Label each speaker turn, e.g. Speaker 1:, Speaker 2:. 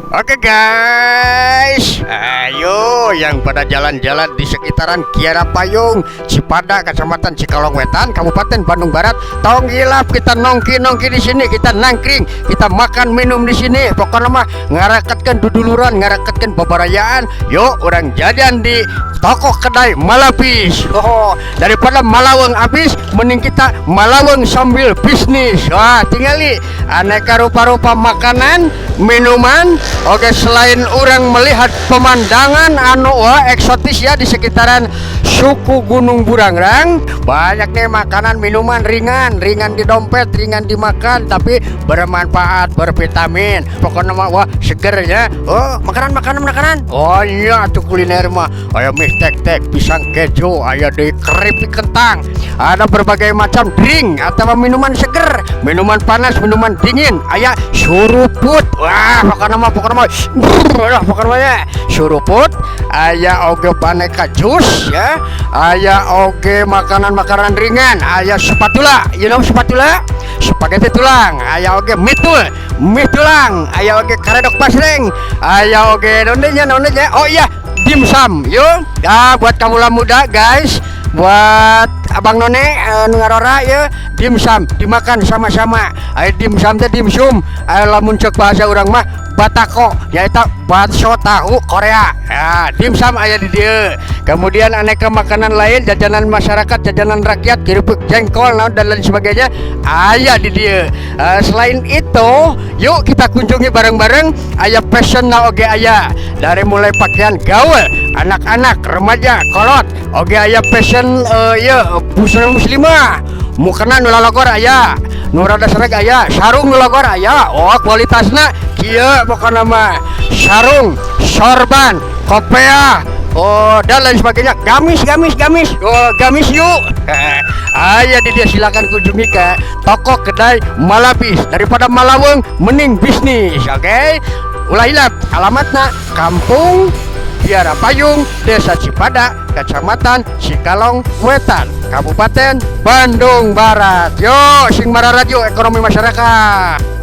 Speaker 1: Oke guys, ayo yang pada jalan-jalan di sekitaran Kiara Payung, Cipada, Kecamatan Cikalong Wetan, Kabupaten Bandung Barat, tong gilap kita nongki di sini, kita nangkring, kita makan minum di sini. Pokoknya mah ngarakatkan duduluran, ngarakatkan babarayaan. Yuk orang jajan di toko kedai Malapis. Daripada malaweng habis, mending kita malaweng sambil bisnis. Wah, tingali aneka rupa-rupa makanan, minuman. Oke, selain orang melihat pemandangan anu eksotis ya di sekitaran suku Gunung Burangrang, banyak nih makanan minuman ringan di dompet, ringan dimakan, tapi bermanfaat, bervitamin. Pokoknya mah seger ya. Oh, makanan. Oh iya, tuh kuliner mah aya mie tek-tek, pisang keju, aya deui keripik kentang. Ada berbagai macam drink atau minuman seger, minuman panas, minuman dingin, aya suruput. Wah, pokoknya mah suruput, aya oge aneka jus ya, aya oge makanan ringan, aya spatula, spatula, spaghetti tulang, aya oge mie tulang, aya oge karedok basreng, aya oge nonenya, oh iya, dimsum. Yuk ya, buat kamu muda guys, buat abang none ngarora ya, dimsum dimakan sama-sama. Ayo dimsum teh dimsum, lamun cek bahasa orang mah batako, yaitu bakso tahu Korea ya, dimsum aya di dia. Kemudian aneka makanan lain, jajanan masyarakat, jajanan rakyat, kerupuk jengkol dan lain sebagainya aya di dia. Selain itu, yuk kita kunjungi bareng-bareng. Aya fashion oge aya, dari mulai pakaian gaul, anak-anak, remaja, kolot, oge aya fashion busana muslimah, mukena nu lalagor aya, nu rada sereg aya, sarung nu lalagor aya. Oh, kualitasna kieu pokona mah, sarung, sorban, kopea, oh dan lain sebagainya. Gamis. Oh, gamis yuk. Aya di dia, silakan kunjungi ke toko kedai Malapis. Daripada malaweng mending bisnis. Oke. Ulah hilap alamatna Kampung Kiara Payung, Desa Cipada, Kecamatan Cikalong Wetan, Kabupaten Bandung Barat. Yo, sing mararadio ekonomi masyarakat.